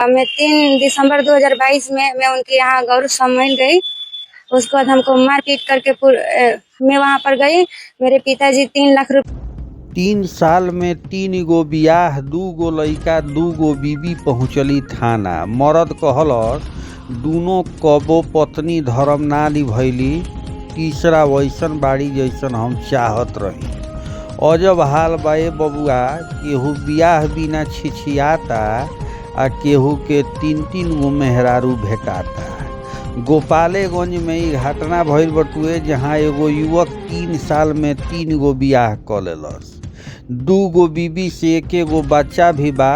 मैं 3 दिसंबर 2022 में मैं उनके यहाँ गौरव सम्मेलन गई। उसके बाद हमको मारपीट करके मैं वहाँ पर गई। मेरे पिताजी 3 लाख रुपए 3 साल में 3 गो बियाह, 2 गो लइका, 2 गो बीबी पहुँचली थाना। मरद कहलस दूनो कबो पत्नी धर्म ना निभैली, तीसरा वैसन बाड़ी जैसन हम चाहत रही। अजब हाल बाए बबुआ, केहू बियाह बिना छिछियाता आ केहू के 3 गो मेहरारू भेटाता। गोपालगंज में ई घटना भइल बटुए, जहाँ एगो युवक 3 साल में 3 गो बियाह क लेलस। 2 गो बीबी से 1 गो बच्चा भी बा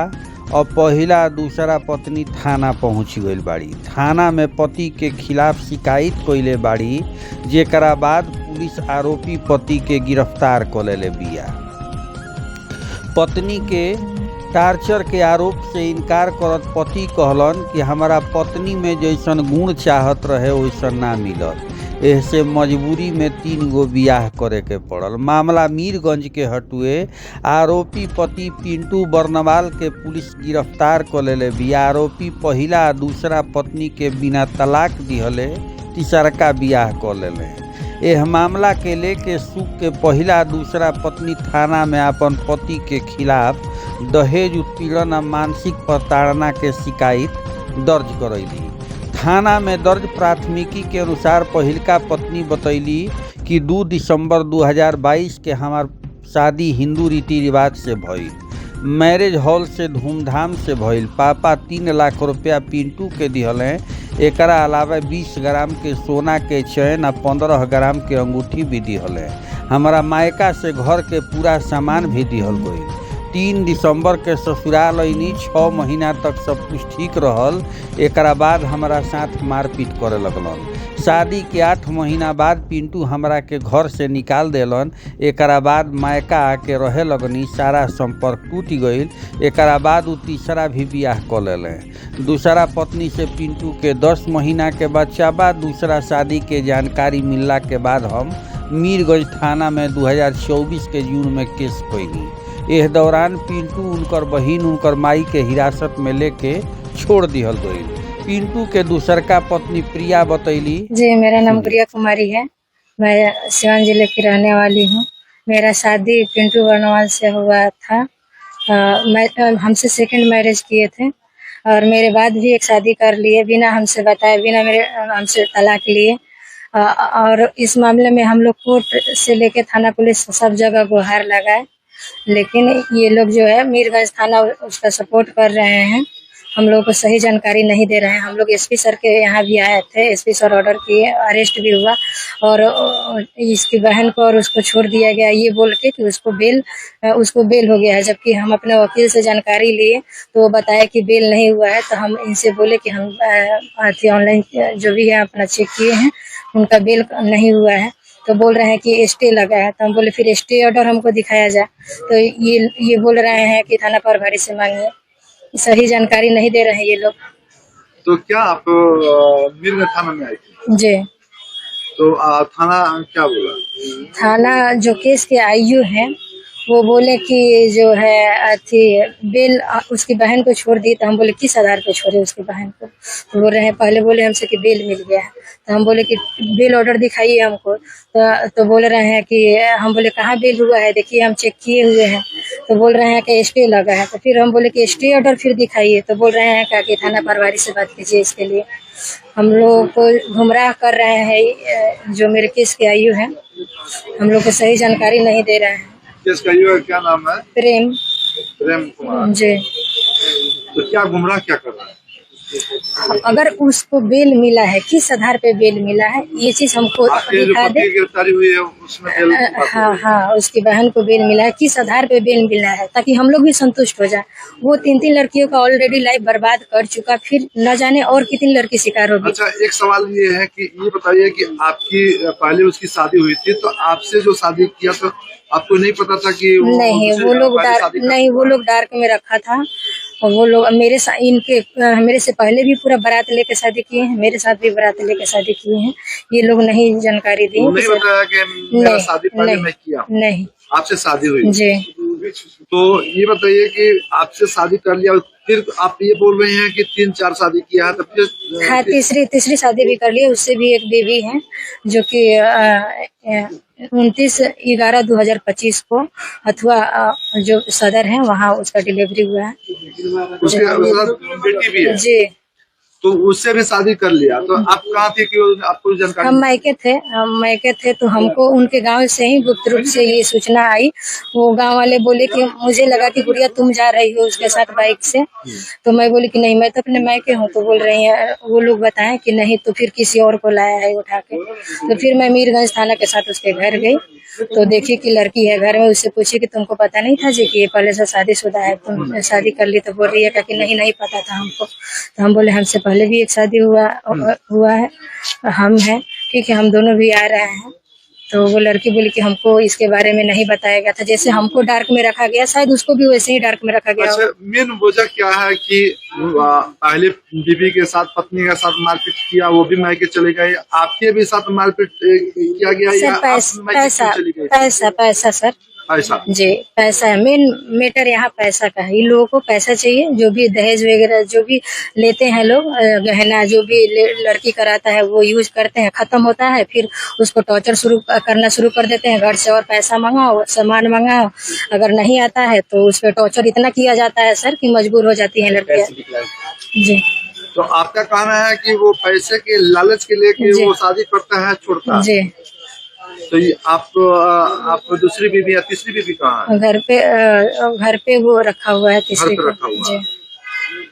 और पहिला दूसरा पत्नी थाना पहुँच गई बाड़ी। थाना में पति के खिलाफ शिकायत कइले बाड़ी, जेकरा बाद पुलिस आरोपी पति के गिरफ्तार क लेले बिया। पत्नी के टार्चर के आरोप से इनकार करत पति कहलन कि हमारा पत्नी में जैसन गुण चाहत रहे वैसन ना मिलल, ऐसे मजबूरी में 3 गो बियाह करे के पड़ल। मामला मीरगंज के हटुए। आरोपी पति पिंटू बर्नवाल के पुलिस गिरफ्तार कर लेले बिया। आरोपी पहिला दूसरा पत्नी के बिना तलाक दिहले तीसरका बियाह कर लेले। एह मामला के लेके सुख के पहिला दूसरा पत्नी थाना में अपन पति के खिलाफ दहेज उत्पीड़न और मानसिक प्रताड़ना के शिकायत दर्ज करैली। थाना में दर्ज प्राथमिकी के अनुसार पहिलका पत्नी बतैली कि 2 दिसंबर 2022 के हमार शादी हिंदू रीति रिवाज से भइल, मैरिज हॉल से धूमधाम से भइल। पापा 3 लाख रुपया पिंटू के दिहले। एकरा अलावा 20 ग्राम के सोना के चैन और 15 ग्राम के अंगूठी भी दिहले। हमारा मायका से घर के पूरा सामान भी दिहल गई। 3 दिसंबर के ससुराल अइनी। 6 महीना तक सब कुछ ठीक रहल। एकरा बाद हमारा साथ मारपीट करे लगलन। शादी के 8 महीना बाद पिंटू हमरा के घर से निकाल देलन। एकरा बाद मायका आके रहे लगनी। सारा संपर्क टूट गईल। एकरा बाद उ तीसरा भी बियाह कर लेले। दूसरा पत्नी से पिंटू के 10 महीना के बच्चा बाद दूसरा शादी के जानकारी मिलला के बाद हम मीरगंज थाना में 2024 के जून में केस कईनी। एह दौरान पिंटू उनकर बहिन उनकर माई के हिरासत में लेके छोड़ दिहल गई। पिंटू के दूसरका पत्नी प्रिया बतैली। जी, मेरा नाम प्रिया कुमारी है। मैं सिवान जिले की रहने वाली हूँ। मेरा शादी पिंटू बर्नवाल से हुआ था। हमसे सेकंड मैरिज किए थे और मेरे बाद भी एक शादी कर लिए बिना हमसे बताए, बिना हमसे तलाक लिए। और इस मामले में हम लोग कोर्ट से लेके थाना पुलिस सब जगह गुहार लगाए, लेकिन ये लोग जो है मीरगंज थाना उसका सपोर्ट कर रहे हैं। हम लोगों को सही जानकारी नहीं दे रहे हैं। हम लोग एसपी सर के यहाँ भी आए थे। एसपी सर ऑर्डर किए, अरेस्ट भी हुआ और इसकी बहन को और उसको छोड़ दिया गया ये बोल के कि उसको बेल हो गया है। जबकि हम अपने वकील से जानकारी लिए तो वो बताया कि बेल नहीं हुआ है। तो हम इनसे बोले कि हम ऑनलाइन जो भी है अपना चेक किए हैं, उनका बेल नहीं हुआ है। तो बोल रहे हैं कि स्टे लगा है। तो हम बोले फिर स्टे ऑर्डर हमको दिखाया जाए। तो ये बोल रहे हैं कि थाना प्रभारी से मांगिए। सही जानकारी नहीं दे रहे हैं ये लोग। तो क्या आप मीरगंज थाना में आए थे? जी। तो थाना क्या बोला? थाना जो केस के आईयू हैं वो बोले कि जो है बेल उसकी बहन को छोड़ दी। तो हम बोले किस आधार पे छोड़े उसकी बहन को? तो बोल रहे हैं पहले बोले हमसे कि बेल मिल गया है। तो हम बोले कि बेल ऑर्डर दिखाइए हमको। तो बोल रहे हैं कि हम बोले कहाँ बेल हुआ है, देखिए हम चेक किए हुए हैं। तो बोल रहे हैं कि स्टे लगा है। तो फिर हम बोले कि स्टे ऑर्डर फिर दिखाइए। तो बोल रहे हैं कि थाना प्रभारी से बात कीजिए इसके लिए। हम लोग को गुमराह कर रहे हैं जो मेरे केस के आयु है। हम लोग को सही जानकारी नहीं दे रहे हैं। केस का आयु क्या नाम है? प्रेम कुमार जी। तो क्या गुमराह क्या कर रहा है? अगर उसको बेल मिला है, किस आधार पे बेल मिला है ये चीज हमको दिखा दे। गिरफ्तारी हुई है उसमें हाँ, उसकी बहन को बेल मिला है, किस आधार पे बेल मिला है, ताकि हम लोग भी संतुष्ट हो जाए। वो 3 लड़कियों का ऑलरेडी लाइफ बर्बाद कर चुका, फिर न जाने और कितनी लड़की शिकार होगी। अच्छा, एक सवाल ये है कि ये बताइए कि आपकी पहले उसकी शादी हुई थी, तो आपसे जो शादी किया तो आपको नहीं पता था कि नहीं, वो लोग डार्क में रखा था। और वो लोग मेरे से पहले भी पूरा बारात लेके शादी किए हैं, मेरे साथ भी बारात लेके शादी किए हैं। ये लोग नहीं जानकारी दी। नहीं बताया कि मेरा शादी पहले मैं किया? नहीं, आपसे शादी हुई जी। तो ये बताइए कि आपसे शादी कर लिया, फिर आप ये बोल रहे हैं कि 3-4 शादी किया है, तो फिर हाँ, तीसरी शादी भी कर ली। उससे भी एक बेबी है जो कि 29/11/2025 को अथवा जो सदर है वहाँ उसका डिलीवरी हुआ है। उसके साथ बेटी भी है, जी, तो उससे भी शादी कर लिया। तो आप कहाँ थे कि आपको जानकारी? हम मायके थे तो हमको उनके गांव से ही गुप्त रूप से ये सूचना आई। वो गांव वाले बोले कि मुझे लगा कि गुड़िया तुम जा रही हो उसके साथ बाइक से, तो मैं बोली कि नहीं, मैं तो अपने मायके हूँ। तो बोल रही है, वो लोग बताएं कि नहीं, तो फिर किसी और को लाया है उठा के। तो फिर मैं मीरगंज थाना के साथ उसके घर गई, तो देखी कि लड़की है घर में। उससे पूछी कि तुमको पता नहीं था जी कि ये पहले से शादीशुदा है, तुम शादी कर ली? तो बोल रही है कि नहीं पता था हमको। तो हम बोले हमसे पहले भी एक शादी हुआ है, हम हैं, ठीक है, हम दोनों भी आ रहे हैं। तो वो लड़की बोली कि हमको इसके बारे में नहीं बताया गया था, जैसे हमको डार्क में रखा गया, शायद उसको भी वैसे ही डार्क में रखा गया। अच्छा, मेन वजह क्या है कि पहले बीवी के साथ, पत्नी के साथ मारपीट किया, वो भी मायके चले गए, आपके भी साथ मारपीट किया गया या आप मायके चली गई? पैसा सर, ऐसा जी, पैसा है मेन मैटर यहाँ, पैसा का है। इन लोगों को पैसा चाहिए। जो भी दहेज वगैरह जो भी लेते हैं लोग, गहना जो भी लड़की कराता है वो यूज करते हैं, खत्म होता है, फिर उसको टॉर्चर करना शुरू कर देते हैं। घर से और पैसा मंगाओ, सामान मंगाओ, अगर नहीं आता है तो उस पर टॉर्चर इतना किया जाता है सर कि मजबूर हो जाती है लड़कियाँ। जी, तो आपका कहना है कि वो पैसे के लालच के लिए वो शादी करता है, छोड़ता है? जी। तो ये आप दूसरी बीवी या तीसरी बीवी कहाँ है? घर पे वो रखा हुआ है, तीसरी घर पे रखा हुआ है। जी।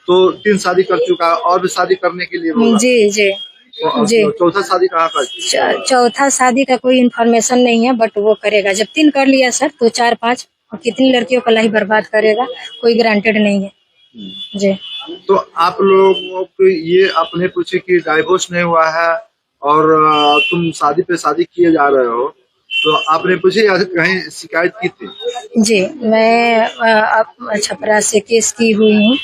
तो 3 शादी कर चुका है और भी शादी करने के लिए बोला। जी जी जी। तो चौथा शादी कहाँ का? चौथा शादी का कोई इन्फॉर्मेशन नहीं है, बट वो करेगा। जब 3 कर लिया सर तो 4-5 कितनी लड़कियों का लाइफ बर्बाद करेगा, कोई गारंटेड नहीं है जी। तो आप लोगों को ये आपने पूछे कि डाइवोर्स नहीं हुआ है और तुम शादी पे शादी किए जा रहे हो, तो आपने पूछे या कहीं शिकायत की थी? जी, मैं छपरा से केस की हुई हूँ,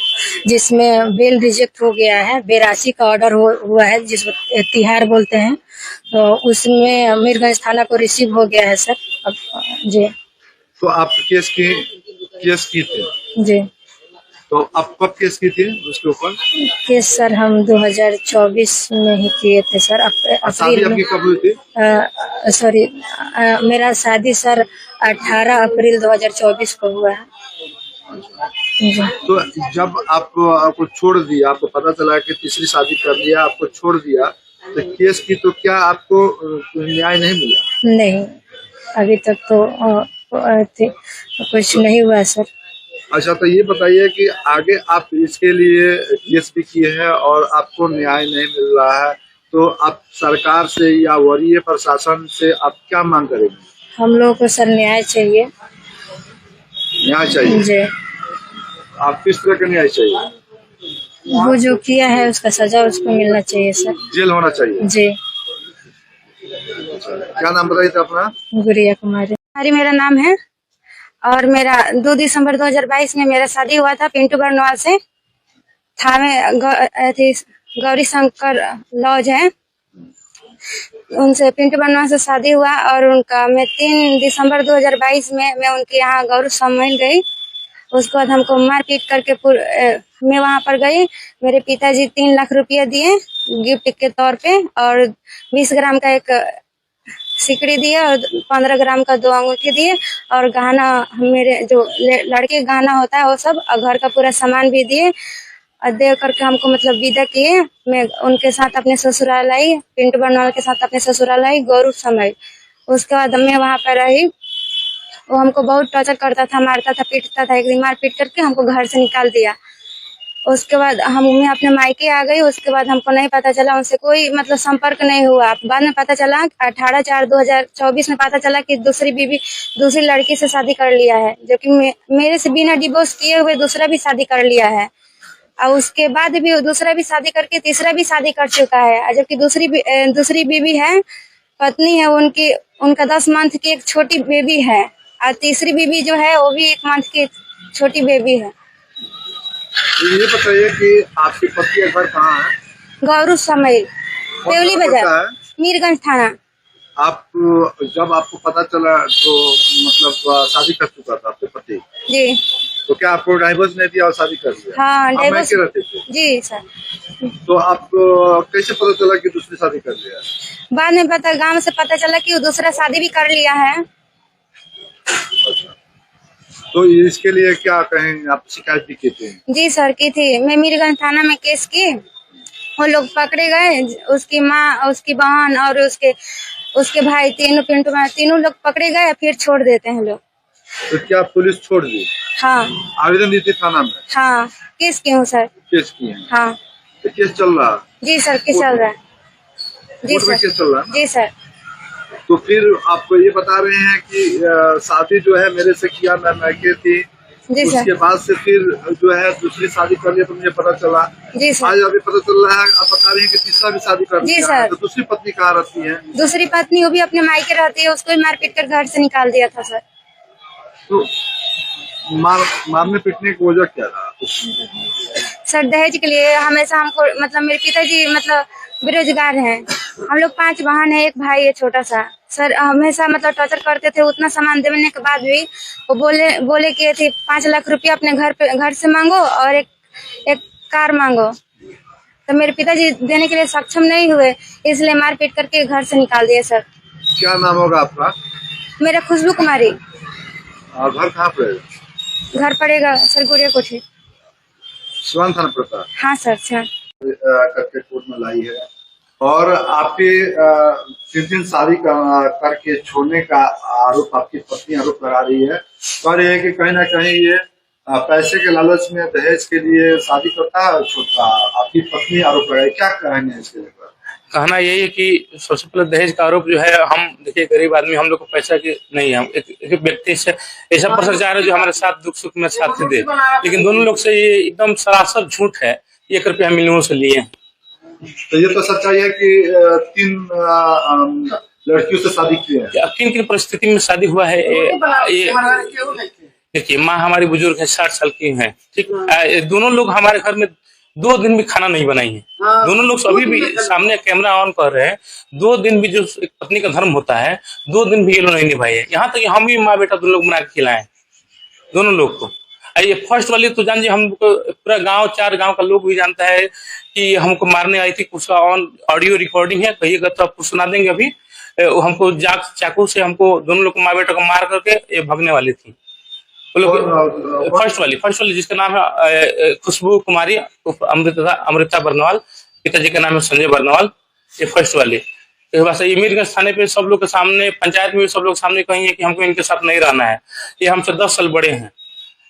जिसमें बेल रिजेक्ट हो गया है। 82 का ऑर्डर हुआ है, जिसको तिहार बोलते हैं। तो उसमें मीरगंज थाना को रिसीव हो गया है सर। अब जी। तो आप केस की थी? जी। तो आप कब केस की थी उसके ऊपर? केस सर हम 2024 में ही किए थे सर। शादी आपकी कब हुई थी? सॉरी, मेरा शादी सर 18 अप्रैल 2024 को हुआ है जी। तो जब आपको छोड़ दिया, आपको पता चला कि तीसरी शादी कर लिया, आपको छोड़ दिया, तो केस की, तो क्या आपको न्याय नहीं मिला? नहीं, अभी तक तो कुछ नहीं हुआ सर। अच्छा, तो ये बताइए कि आगे आप इसके लिए केस भी किए हैं और आपको न्याय नहीं मिल रहा है, तो आप सरकार से या वरीय प्रशासन से आप क्या मांग करेंगे? हम लोगों को सर न्याय चाहिए। न्याय चाहिए जी। आप किस तरह का न्याय चाहिए? वो जो किया है उसका सजा उसको मिलना चाहिए सर। जेल होना चाहिए जी। क्या नाम बताइए थे अपना? गुड़िया कुमारी मेरा नाम है, और मेरा 2 दिसंबर 2022 में मेरा शादी हुआ था पिंटू बर्नवाल से। थाने गौरी शंकर लॉज है, उनसे पिंटू बर्नवाल से शादी हुआ। और उनका मैं 3 दिसंबर 2022 में मैं उनके यहाँ गौरव सम्मेलन गई। उसके बाद हमको मारपीट करके मैं वहाँ पर गई। मेरे पिताजी 3 लाख रुपया दिए गिफ्ट के तौर पे, और 20 ग्राम का एक सिकड़ी दिए, और 15 ग्राम का 2 अंगूठी दिए, और गहना, मेरे जो लड़के गहना होता है वो सब, और घर का पूरा सामान भी दिए। और दे करके हमको मतलब विदा किए। मैं उनके साथ अपने ससुराल आई, पिंटू बर्नवाल के साथ अपने ससुराल आई गौरव समय। उसके बाद मैं वहाँ पर रही। वो हमको बहुत टॉर्चर करता था, मारता था, पीटता था। एक दिन मार पीट करके हमको घर से निकाल दिया। उसके बाद मैं अपने मायके आ गई। उसके बाद हमको नहीं पता चला, उनसे कोई मतलब संपर्क नहीं हुआ। बाद में पता चला 18/4/2024 में पता चला कि दूसरी लड़की से शादी कर लिया है, जो कि मेरे से बिना डिवोर्स किए हुए दूसरा भी शादी कर लिया है। और उसके बाद भी दूसरा भी शादी करके तीसरा भी शादी कर चुका है। जबकि दूसरी बीवी है, पत्नी है उनकी, उनका 10 मंथ की एक छोटी बेबी है। और तीसरी बीवी जो है वो भी 1 मंथ की छोटी बेबी है। ये बताइए कि आपके पति का घर कहाँ है? गौरव समय, देवली बाजार, मीरगंज थाना। आप जब आपको पता चला तो मतलब शादी कर चुका था आपके पति, जी तो क्या आपको डाइवोर्स नहीं दिया और शादी कर दिया? हाँ आप डाइवोर्स मायके रहते थे, जी सर। तो आप कैसे पता चला कि दूसरी शादी कर लिया? बाद में पता गांव से पता चला कि वो दूसरा शादी भी कर लिया है। अच्छा, तो इसके लिए क्या कहेंगे, आप शिकायत भी की थी? जी सर की थी, मैं मीरगंज थाना में केस की। वो लोग पकड़े गए, उसकी माँ, उसकी बहन और उसके भाई, तीनों पिंटू भाई, तीनों लोग पकड़े गए, फिर छोड़ देते हैं लोग। तो क्या पुलिस छोड़ दी? हाँ आवेदन दी थी थाना में? हाँ केस की हूँ सर। केस की है? हाँ तो केस चल रहा है? जी सर केस चल रहा है। जी कोर्ट में सर केस चल रहा है ना? जी सर। तो फिर आपको ये बता रहे हैं कि शादी जो है मेरे से किया, मैं मायके थी, जी सर उसके बाद से फिर जो है दूसरी शादी कर लिया तो मुझे पता चला। जी सर। आज अभी पता चल रहा है, आप बता रहे हैं कि तीसरा भी शादी कर जी लिया सर। है, तो दूसरी पत्नी कहाँ रहती है? दूसरी पत्नी वो भी अपने मायके रहती है, उसको भी मारपीट कर घर से निकाल दिया था सर। तो मारने पीटने की वजह क्या रहा? सर दहेज के लिए हमेशा हमको, मतलब मेरे पिताजी मतलब बेरोजगार हैं, हम लोग 5 बहन है, एक भाई है छोटा सा। सर हमेशा मतलब टॉर्चर करते थे, उतना सामान देने के बाद भी वो बोले कि थे 5 लाख रुपया अपने घर से मांगो और एक कार मांगो। तो मेरे पिताजी देने के लिए सक्षम नहीं हुए, इसलिए मारपीट करके घर से निकाल दिए सर। क्या नाम होगा आपका? मेरा खुशबू कुमारी। और घर कहाँ पर है? घर पड़ेगा सर गुड़िया कोठी। सिवान थाना पड़ता है? हाँ सर सर। करके कोर्ट में लाई है और आपके 3 शादी करके छोड़ने का आरोप आपकी पत्नी आरोप लगा रही है। और ये है कि कहीं ना कहीं ये पैसे के लालच में दहेज के लिए शादी करता है, छोड़ता है। आपकी पत्नी आरोप लगाई, क्या कहेंगे इसके लेकर? कहना यही है कि सबसे पहले दहेज का आरोप जो है, हम देखिए गरीब आदमी, हम लोग को पैसा की नहीं है, हम एक व्यक्ति से ऐसा पर्सन चाह रहे जो हमारे साथ दुख सुख में साथ दे, लेकिन दोनों लोग से ये एकदम सरासर झूठ है। 1 रुपया हम इन लोगों से लिए हैं। तो ये तो सच्चाई है कि 3 लड़कियों से शादी की है। किन किन परिस्थिति में शादी हुआ है ये देखिए, माँ हमारी बुजुर्ग है, 60 साल की है, ठीक। दोनों लोग हमारे घर में 2 दिन भी खाना नहीं बनाई है। दोनों लोग अभी भी सामने कैमरा ऑन कर रहे हैं, 2 दिन भी जो एक पत्नी का धर्म होता है, 2 दिन भी ये लोग नहीं निभाए है। यहाँ तक हम भी माँ बेटा दोनों लोग बना के खिलाए दोनों लोग को। ये फर्स्ट वाली तो जान जी, हमको पूरा गांव, 4 गांव का लोग भी जानता है कि हमको मारने आई थी। उसका ऑन ऑडियो रिकॉर्डिंग है, कहिएगा तो आपको सुना देंगे। अभी हमको चाकू से हमको दोनों लोग को माँ बेटा को मार करके ये भगने वाली थी वो लोग। फर्स्ट वाली जिसका नाम है खुशबू कुमारी अमृता बर्नवाल, पिताजी का नाम है संजय बर्नवाल। ये फर्स्ट वाली बस ये मीरगंज थाने पे सब लोग के सामने, पंचायत में भी सब लोग सामने कहेंगे कि हमको इनके साथ नहीं रहना है। ये हमसे 10 साल बड़े हैं।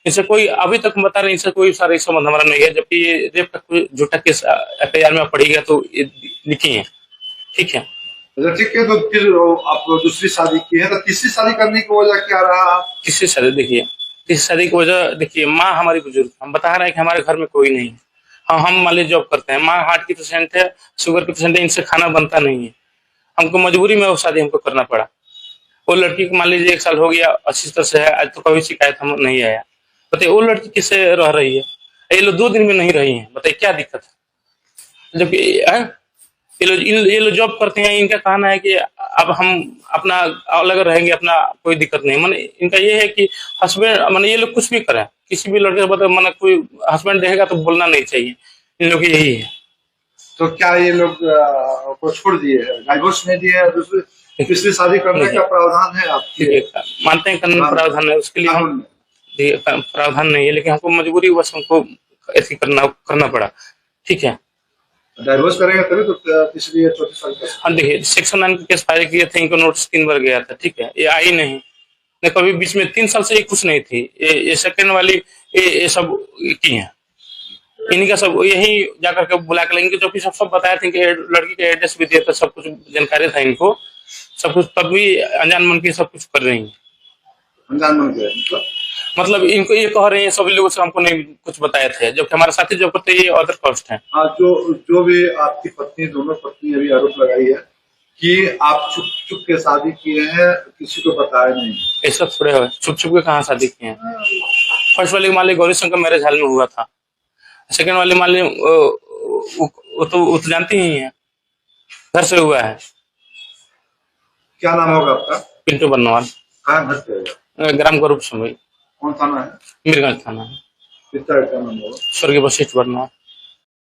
इनसे कोई अभी तक बता रहे, इनसे कोई शारीरिक संबंध हमारा नहीं है। जबकि ये रेप का कोई झूठा केस FIR में पड़ी गया तो ये लिखी है, ठीक है। ठीक है, तो फिर आप दूसरी शादी की है, तो तीसरी शादी करने की वजह क्या रहा? तीसरी शादी देखिए, तीसरी शादी की वजह देखिए, माँ हमारी बुजुर्ग, हम बता रहे हैं कि हमारे घर में कोई नहीं है। हाँ, हम मान लीजिए जॉब करते हैं, माँ हार्ट की पेशेंट है, शुगर की पेशेंट है, इनसे खाना बनता नहीं है। हमको मजबूरी में वो शादी हमको करना पड़ा। वो लड़की को मान लीजिए 1 साल हो गया, अच्छी तरह से है, आज तो कभी शिकायत हम नहीं आया। बताइए वो लड़की किससे रह रही है? ये लोग 2 दिन में नहीं रही है, बताइए क्या दिक्कत है? जबकि ये लोग जॉब करते हैं, इनका कहना है कि अब हम अपना अलग रहेंगे, अपना कोई दिक्कत नहीं। माने इनका ये है कि हस्बैंड, माने ये लोग कुछ भी करें, किसी भी लड़के से माने कोई हस्बैंड देखेगा तो बोलना नहीं चाहिए, इन लोग यही है। तो क्या ये लोग को छोड़ दिए है, डाइवोर्स नहीं दिए है, दूसरी शादी करने का प्रावधान है आपके? मानते हैं कानून प्रावधान है, उसके लिए हम प्रावधान नहीं है, लेकिन हमको मजबूरी बस हमको ऐसी करना पड़ा, ठीक है। डाइवोर्स करेंगे तभी तो तीसरी या चौथी शादी कर। हाँ देखिए, सेक्शन 9 के केस फाइल किए थे, इनको नोटिस 3 बार गया था, ठीक है। ये आई नहीं, कभी बीच में 3 साल से ये कुछ नहीं थी। ये सेकंड वाली ये सब की है, इनका सब यही जाकर के बुला कर लेंगे। जो कि सब बताए थे कि लड़की का एड्रेस भी दिया था, सब कुछ जानकारी था इनको, सब कुछ, तब भी अनजान मन के सब कुछ कर रही है। अनजान मन के मतलब इनको ये कह रहे हैं सभी लोगों से, हमको नहीं कुछ बताए थे, जबकि हमारे साथी जो करते ये अदर कास्ट है। हाँ, जो भी आपकी पत्नी, दोनों पत्नी अभी आरोप लगाई है कि आप चुप के शादी किए हैं, किसी को बताया नहीं। ऐसा थोड़े है, छुप के कहाँ शादी किए हैं? फर्स्ट वाले मान ली गौरी शंकर मैरिज हाल में हुआ था, सेकंड वाले मान ली वो तो जानती ही है, घर से हुआ है। क्या नाम होगा आपका? पिंटू बर्नवाल, कहाँ घर पे है? ग्राम गौरव समय, कौन थाना है? मीरगंज थाना, कितना का नाम होगा? स्वर्गीय वशिष्ठ बर्नवाल।